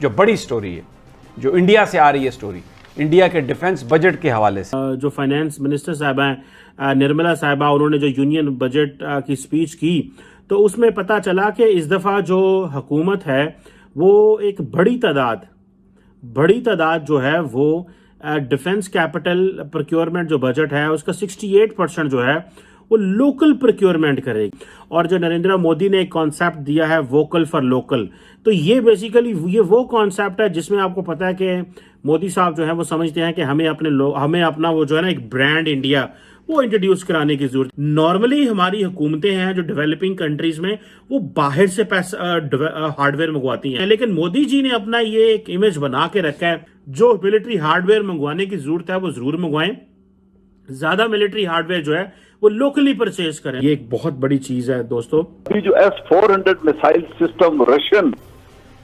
जो बड़ी स्टोरी है, जो इंडिया से आ रही है स्टोरी, इंडिया के डिफेंस बजट के हवाले से। जो फाइनेंस मिनिस्टर साहबा हैं निर्मला साहबा, उन्होंने जो यूनियन बजट की स्पीच की तो उसमें पता चला कि इस दफ़ा जो हुकूमत है वो एक बड़ी तादाद जो है वो डिफेंस कैपिटल प्रोक्योरमेंट जो बजट है उसका 68% जो है वो लोकल प्रोक्योरमेंट करेगी। और जो नरेंद्र मोदी ने एक कॉन्सेप्ट दिया है वोकल फॉर लोकल, तो ये बेसिकली ये वो कॉन्सेप्ट है जिसमें आपको पता है कि मोदी साहब जो है वो समझते हैं कि हमें अपना वो जो है ना एक ब्रांड इंडिया वो इंट्रोड्यूस कराने की जरूरत। नॉर्मली हमारी हुकूमतें हैं जो डेवलपिंग कंट्रीज में वो बाहर से पैसा हार्डवेयर मंगवाती हैं, लेकिन मोदी जी ने अपना ये एक इमेज बना के रखा है जो मिलिट्री हार्डवेयर मंगवाने की जरूरत है वो जरूर मंगवाएं, ज्यादा मिलिट्री हार्डवेयर जो है वो लोकली परचेज करें। ये एक बहुत बड़ी चीज है दोस्तों। अभी जो S-400 मिसाइल सिस्टम रशियन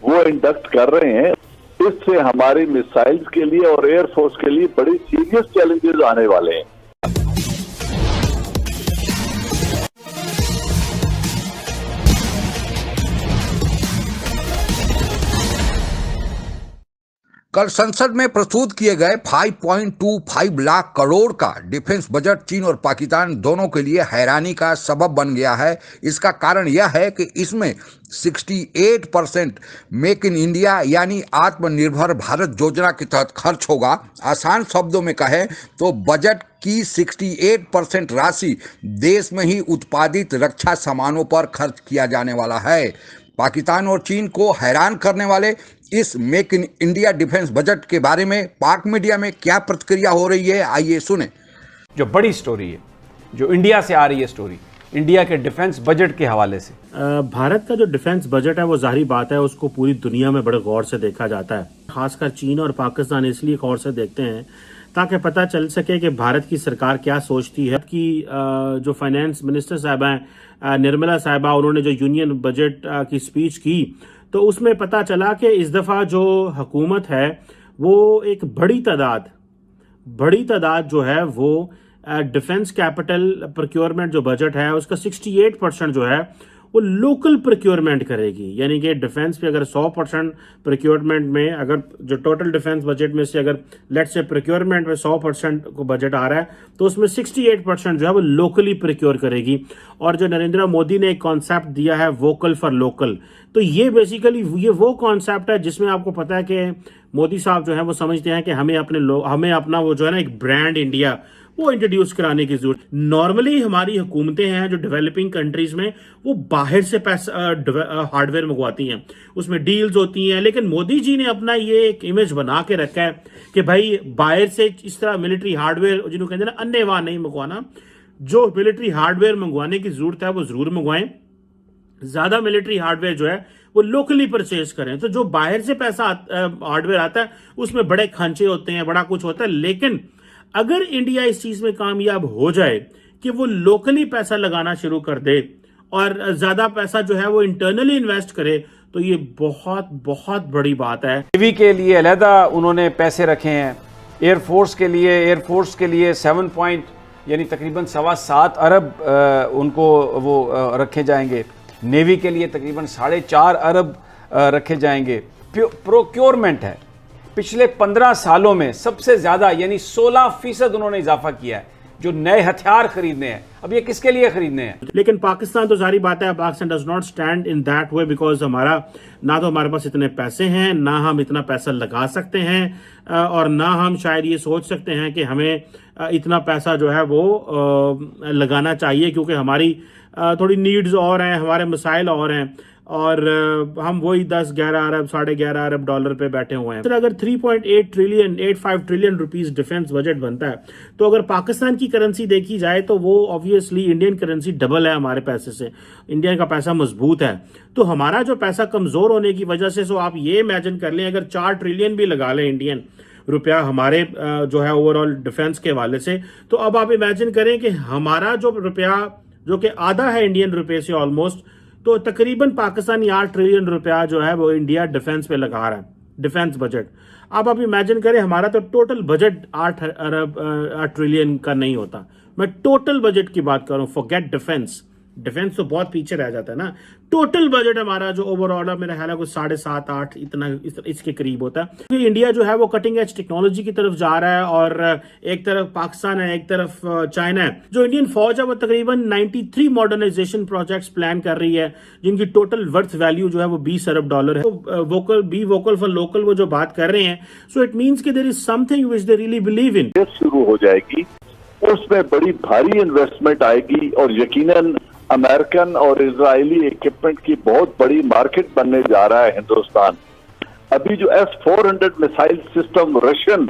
वो इंडक्ट कर रहे हैं, इससे हमारी मिसाइल्स के लिए और एयरफोर्स के लिए बड़ी सीरियस चैलेंजेस आने वाले हैं। कल संसद में प्रस्तुत किए गए 5.25 लाख करोड़ का डिफेंस बजट चीन और पाकिस्तान दोनों के लिए हैरानी का सबब बन गया है। इसका कारण यह है कि इसमें 68% मेक इन इंडिया यानी आत्मनिर्भर भारत योजना के तहत खर्च होगा। आसान शब्दों में कहें तो बजट की 68% राशि देश में ही उत्पादित रक्षा सामानों पर खर्च किया जाने वाला है। पाकिस्तान और चीन को हैरान करने वाले इस make in India defence budget के बारे में पाक मीडिया में क्या प्रतिक्रिया हो रही है, आइए सुने। जो बड़ी स्टोरी है, जो इंडिया से आ रही है स्टोरी, इंडिया के डिफेंस बजट के हवाले से। भारत का जो डिफेंस बजट है वो जाहिर बात है उसको पूरी दुनिया में बड़े गौर से देखा जाता है। खासकर चीन और पाकिस्तान इसलिए गौर से देखते हैं ताकि पता चल सके कि भारत की सरकार क्या सोचती है। कि जो फाइनेंस मिनिस्टर साहबा हैं निर्मला साहबा, उन्होंने जो यूनियन बजट की स्पीच की तो उसमें पता चला कि इस दफ़ा जो हुकूमत है वो एक बड़ी तादाद जो है वो डिफेंस कैपिटल प्रोक्योरमेंट जो बजट है उसका 68% जो है वो लोकल प्रोक्योरमेंट करेगी। यानी कि डिफेंस पे अगर 100% प्रोक्योरमेंट में, अगर जो टोटल डिफेंस बजट में से अगर लेट से प्रोक्योरमेंट में 100% को बजट आ रहा है तो उसमें 68% जो है वो लोकली प्रोक्योर करेगी। और जो नरेंद्र मोदी ने एक कॉन्सेप्ट दिया है वोकल फॉर लोकल, तो ये बेसिकली ये वो कॉन्सेप्ट है जिसमें आपको पता है कि मोदी साहब जो है वो समझते हैं कि हमें अपना वो जो है ना एक ब्रांड इंडिया वो इंट्रोड्यूस कराने की जरूरत। नॉर्मली हमारी हुकूमतें हैं जो डेवलपिंग कंट्रीज में वो बाहर से पैसा हार्डवेयर मंगवाती हैं, उसमें डील्स होती हैं, लेकिन मोदी जी ने अपना ये एक इमेज बना के रखा है कि भाई बाहर से इस तरह मिलिट्री हार्डवेयर जिन्होंने कहते हैं ना अन्यवाह नहीं मंगवाना, जो मिलिट्री हार्डवेयर मंगवाने की जरूरत है वो जरूर मंगवाएं, ज्यादा मिलिट्री हार्डवेयर जो है वो लोकली परचेज करें। तो जो बाहर से पैसा हार्डवेयर आता है उसमें बड़े खांचे होते हैं, बड़ा कुछ होता है, लेकिन अगर इंडिया इस चीज में कामयाब हो जाए कि वो लोकली पैसा लगाना शुरू कर दे और ज्यादा पैसा जो है वो इंटरनली इन्वेस्ट करे तो ये बहुत बहुत बड़ी बात है। नेवी के लिए अलहदा उन्होंने पैसे रखे हैं, एयरफोर्स के लिए 7 यानी तकरीबन 7.25 अरब उनको वो रखे जाएंगे। नेवी के लिए तकरीबन 4.5 अरब रखे जाएंगे। प्रोक्योरमेंट है, पिछले 15 सालों में सबसे ज्यादा यानी 16% उन्होंने इजाफा किया है जो नए हथियार खरीदने हैं। अब ये किसके लिए खरीदने हैं? लेकिन पाकिस्तान तो सारी बात है, Pakistan does not stand in that way because हमारे पास इतने पैसे हैं, ना हम इतना पैसा लगा सकते हैं और ना हम शायद ये सोच सकते हैं कि हमें इतना पैसा जो है वो लगाना चाहिए, क्योंकि हमारी थोड़ी नीड्स और हैं, हमारे मसाइल और हैं और हम वही 10-11 अरब 11.5 अरब डॉलर पे बैठे हुए हैं। तो अगर 3.85 ट्रिलियन रुपीस डिफेंस बजट बनता है तो अगर पाकिस्तान की करेंसी देखी जाए तो वो ऑब्वियसली इंडियन करेंसी डबल है हमारे पैसे से, इंडियन का पैसा मजबूत है। तो हमारा जो पैसा कमजोर होने की वजह से, सो आप ये इमेजिन कर लें अगर 4 ट्रिलियन भी लगा लें इंडियन रुपया हमारे जो है ओवरऑल डिफेंस के हवाले से, तो अब आप इमेजिन करें कि हमारा जो रुपया जो कि आधा है इंडियन रुपये से ऑलमोस्ट, तो तकरीबन पाकिस्तानी 8 ट्रिलियन रुपया जो है वो इंडिया डिफेंस पे लगा रहा है, डिफेंस बजट। अब आप इमेजिन करें हमारा तो टोटल बजट 8 ट्रिलियन का नहीं होता, मैं टोटल बजट की बात करूं, फॉरगेट डिफेंस, डिफेंस तो बहुत पीछे रह जाता है ना। टोटल बजट हमारा जो ओवरऑल मेरा ख्याल है कुछ 7.5-8 इतना इसके करीब होता है। क्योंकि इंडिया जो है वो कटिंग एज टेक्नोलॉजी की तरफ जा रहा है और एक तरफ पाकिस्तान है, एक तरफ चाइना है। जो इंडियन फौज है वो तकरीबन 93 मॉडर्नाइजेशन प्रोजेक्ट्स प्लान कर रही है, जिनकी टोटल वर्थ वैल्यू जो है वो $20 अरब है। तो वोकल फॉर लोकल वो जो बात कर रहे हैं, सो इट मींस कि there is something which they really believe in. शुरू हो जाएगी, उसमें बड़ी भारी इन्वेस्टमेंट आएगी और यकीनन अमेरिकन और इजरायली इक्विपमेंट की बहुत बड़ी मार्केट बनने जा रहा है हिंदुस्तान। अभी जो S-400 मिसाइल सिस्टम रशियन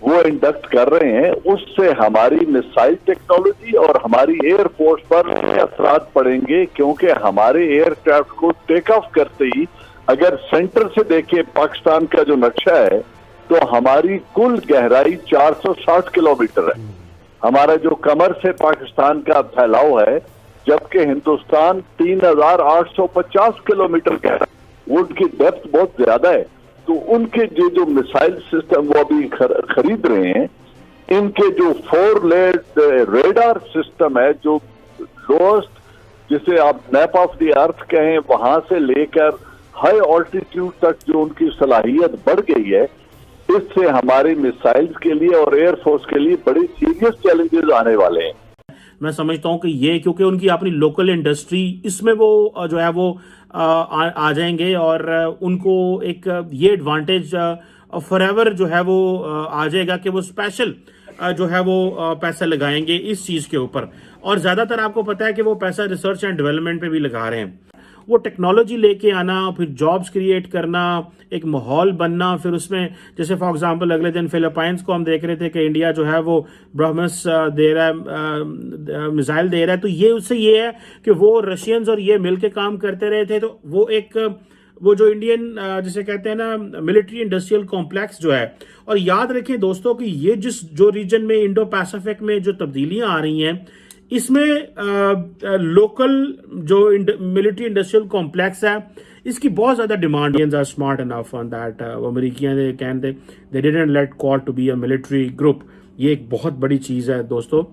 वो इंडक्ट कर रहे हैं, उससे हमारी मिसाइल टेक्नोलॉजी और हमारी एयरफोर्स पर असरात पड़ेंगे, क्योंकि हमारे एयरक्राफ्ट को टेक ऑफ करते ही अगर सेंटर से देखें पाकिस्तान का जो नक्शा है तो हमारी कुल गहराई 460 किलोमीटर है। हमारा जो कमर से पाकिस्तान का फैलाव है, जबकि हिंदुस्तान 3850 किलोमीटर गहरा, उनकी डेप्थ बहुत ज्यादा है। तो उनके जो मिसाइल सिस्टम वो अभी खरीद रहे हैं, इनके जो 4 लेयर्ड रेडार सिस्टम है, जो लोएस्ट जिसे आप मैप ऑफ द अर्थ कहें, वहां से लेकर हाई ऑल्टीट्यूड तक जो उनकी सलाहियत बढ़ गई है, इससे हमारे मिसाइल्स के लिए और एयरफोर्स के लिए बड़ी सीरियस चैलेंजेस आने वाले हैं। मैं समझता हूं कि ये क्योंकि उनकी अपनी लोकल इंडस्ट्री इसमें वो जो है वो आ जाएंगे और उनको एक ये एडवांटेज फॉरएवर जो है वो आ जाएगा कि वो स्पेशल जो है वो पैसा लगाएंगे इस चीज के ऊपर। और ज्यादातर आपको पता है कि वो पैसा रिसर्च एंड डेवलपमेंट पे भी लगा रहे हैं। वो टेक्नोलॉजी लेके आना, फिर जॉब्स क्रिएट करना, एक माहौल बनना, फिर उसमें जैसे फॉर एग्जांपल अगले दिन फिलीपाइंस को हम देख रहे थे कि इंडिया जो है वो ब्रह्मस दे रहा है, मिसाइल दे रहा है। तो ये उससे ये है कि वो रशियंस और ये मिलके काम करते रहे थे। तो वो जो इंडियन जिसे कहते हैं ना मिलिट्री इंडस्ट्रियल कॉम्प्लेक्स जो है। और याद रखें दोस्तों कि ये जो रीजन में इंडो पैसिफिक में जो तब्दीलियां आ रही हैं, इसमें लोकल जो मिलिट्री इंडस्ट्रियल कॉम्प्लेक्स है, इसकी बहुत ज्यादा demand. Indians are smart enough on that. Americans they didn't let Quad to be a military group. ये एक बहुत बड़ी चीज है दोस्तों।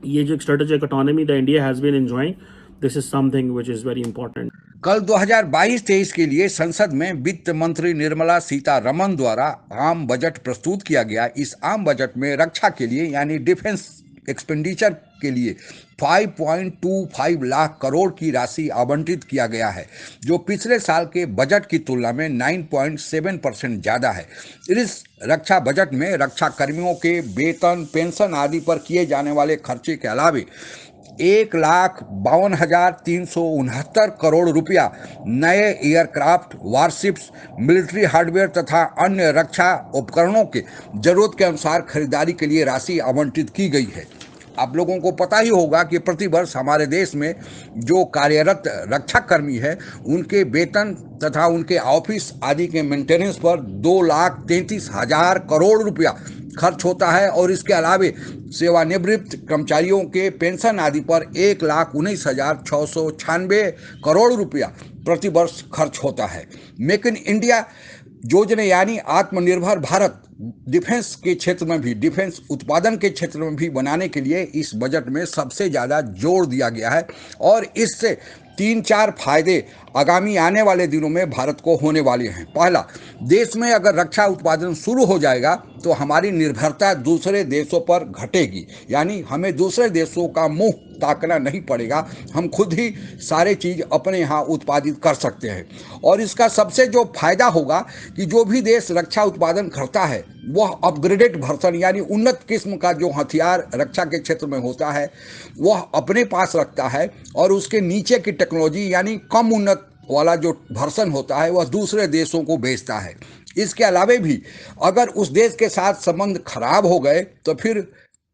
ये जो strategic autonomy the India has been enjoying, this is something which is very important. कल 2022-23 के लिए संसद में वित्त मंत्री निर्मला सीतारमण द्वारा आम बजट प्रस्तुत किया गया। इस आम बजट में रक्षा के लिए यानी डिफेंस एक्सपेंडिचर के लिए 5.25 लाख करोड़ की राशि आवंटित किया गया है, जो पिछले साल के बजट की तुलना में 9.7% ज़्यादा है। इस रक्षा बजट में रक्षा कर्मियों के वेतन, पेंशन आदि पर किए जाने वाले खर्चे के अलावे 1,52,369 करोड़ रुपया नए एयरक्राफ्ट, वारशिप्स, मिलिट्री हार्डवेयर तथा अन्य रक्षा उपकरणों के जरूरत के अनुसार खरीदारी के लिए राशि आवंटित की गई है। आप लोगों को पता ही होगा कि प्रतिवर्ष हमारे देश में जो कार्यरत रक्षा कर्मी है, उनके वेतन तथा उनके ऑफिस आदि के मेंटेनेंस पर 2,33,000 करोड़ रुपया खर्च होता है और इसके अलावे सेवानिवृत्त कर्मचारियों के पेंशन आदि पर 1,19,696 करोड़ रुपया प्रतिवर्ष खर्च होता है। मेक इन इंडिया योजना यानी आत्मनिर्भर भारत डिफेंस के क्षेत्र में भी, डिफेंस उत्पादन के क्षेत्र में भी बनाने के लिए इस बजट में सबसे ज़्यादा जोर दिया गया है और इससे 3-4 फायदे आगामी आने वाले दिनों में भारत को होने वाले हैं। पहला, देश में अगर रक्षा उत्पादन शुरू हो जाएगा तो हमारी निर्भरता दूसरे देशों पर घटेगी, यानी हमें दूसरे देशों का मुंह ताकना नहीं पड़ेगा, हम खुद ही सारे चीज़ अपने यहाँ उत्पादित कर सकते हैं। और इसका सबसे जो फायदा होगा कि जो भी देश रक्षा उत्पादन करता है वह अपग्रेडेड वर्जन यानी उन्नत किस्म का जो हथियार रक्षा के क्षेत्र में होता है वह अपने पास रखता है और उसके नीचे की टेक्नोलॉजी यानी कम उन्नत वाला जो वर्जन होता है वह दूसरे देशों को बेचता है। इसके अलावे भी अगर उस देश के साथ संबंध खराब हो गए तो फिर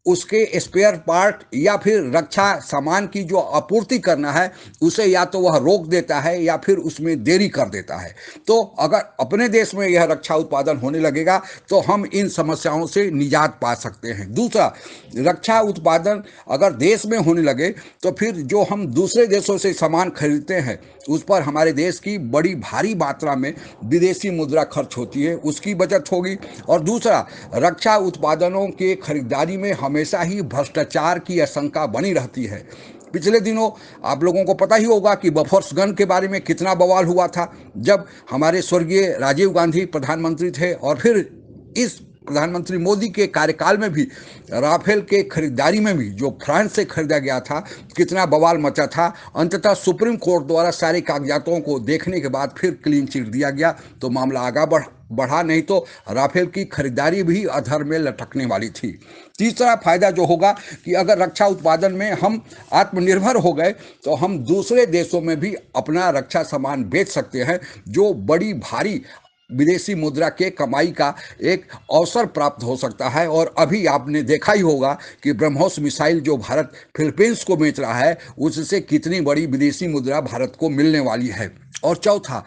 उसके स्पेयर पार्ट या फिर रक्षा सामान की जो आपूर्ति करना है उसे या तो वह रोक देता है या फिर उसमें देरी कर देता है। तो अगर अपने देश में यह रक्षा उत्पादन होने लगेगा तो हम इन समस्याओं से निजात पा सकते हैं। दूसरा, रक्षा उत्पादन अगर देश में होने लगे तो फिर जो हम दूसरे देशों से सामान खरीदते हैं उस पर हमारे देश की बड़ी भारी मात्रा में विदेशी मुद्रा खर्च होती है, उसकी बचत होगी। और दूसरा, रक्षा उत्पादनों के खरीदारी में हमेशा ही भ्रष्टाचार की आशंका बनी रहती है। पिछले दिनों आप लोगों को पता ही होगा कि बफर्स गन के बारे में कितना बवाल हुआ था, जब हमारे स्वर्गीय राजीव गांधी प्रधानमंत्री थे और फिर इस प्रधानमंत्री मोदी के कार्यकाल में भी राफेल के खरीदारी में भी जो फ्रांस से खरीदा गया था, कितना बवाल मचा था। अंततः सुप्रीम कोर्ट द्वारा सारे कागजातों को देखने के बाद फिर क्लीन चिट दिया गया, तो मामला आगे बढ़ा, नहीं तो राफेल की खरीदारी भी अधर में लटकने वाली थी। तीसरा फायदा जो होगा कि अगर रक्षा उत्पादन में हम आत्मनिर्भर हो गए तो हम दूसरे देशों में भी अपना रक्षा सामान बेच सकते हैं, जो बड़ी भारी विदेशी मुद्रा के कमाई का एक अवसर प्राप्त हो सकता है। और अभी आपने देखा ही होगा कि ब्रह्मोस मिसाइल जो भारत फिलीपींस को बेच रहा है, उससे कितनी बड़ी विदेशी मुद्रा भारत को मिलने वाली है। और चौथा,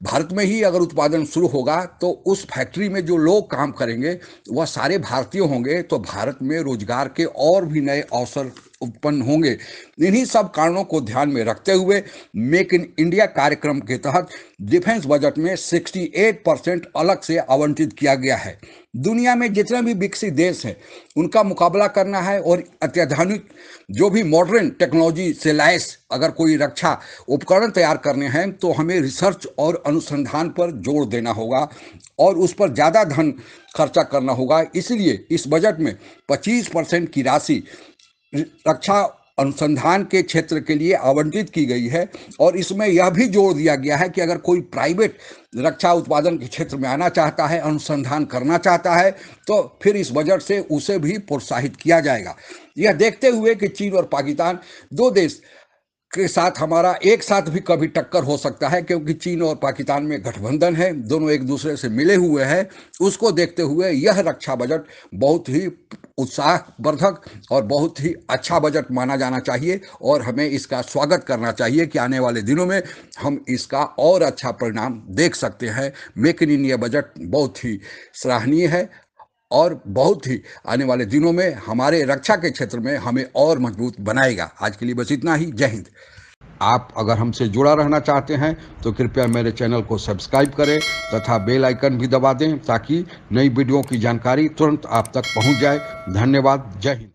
भारत में ही अगर उत्पादन शुरू होगा तो उस फैक्ट्री में जो लोग काम करेंगे वह सारे भारतीय होंगे, तो भारत में रोजगार के और भी नए अवसर उत्पन्न होंगे। इन्हीं सब कारणों को ध्यान में रखते हुए मेक इन इंडिया कार्यक्रम के तहत डिफेंस बजट में 68% अलग से आवंटित किया गया है। दुनिया में जितने भी विकसित देश हैं उनका मुकाबला करना है और अत्याधुनिक जो भी मॉडर्न टेक्नोलॉजी से लैस अगर कोई रक्षा उपकरण तैयार करने हैं तो हमें रिसर्च और अनुसंधान पर जोर देना होगा और उस पर ज़्यादा धन खर्चा करना होगा। इसलिए इस बजट में 25% की राशि रक्षा अनुसंधान के क्षेत्र के लिए आवंटित की गई है। और इसमें यह भी जोर दिया गया है कि अगर कोई प्राइवेट रक्षा उत्पादन के क्षेत्र में आना चाहता है, अनुसंधान करना चाहता है, तो फिर इस बजट से उसे भी प्रोत्साहित किया जाएगा। यह देखते हुए कि चीन और पाकिस्तान दो देश के साथ हमारा एक साथ भी कभी टक्कर हो सकता है, क्योंकि चीन और पाकिस्तान में गठबंधन है, दोनों एक दूसरे से मिले हुए हैं। उसको देखते हुए यह रक्षा बजट बहुत ही उत्साहवर्धक और बहुत ही अच्छा बजट माना जाना चाहिए और हमें इसका स्वागत करना चाहिए कि आने वाले दिनों में हम इसका और अच्छा परिणाम देख सकते हैं। मेक इन इंडिया बजट बहुत ही सराहनीय है और बहुत ही आने वाले दिनों में हमारे रक्षा के क्षेत्र में हमें और मजबूत बनाएगा। आज के लिए बस इतना ही। जय हिंद। आप अगर हमसे जुड़ा रहना चाहते हैं तो कृपया मेरे चैनल को सब्सक्राइब करें तथा बेल आइकन भी दबा दें ताकि नई वीडियो की जानकारी तुरंत आप तक पहुंच जाए। धन्यवाद। जय हिंद।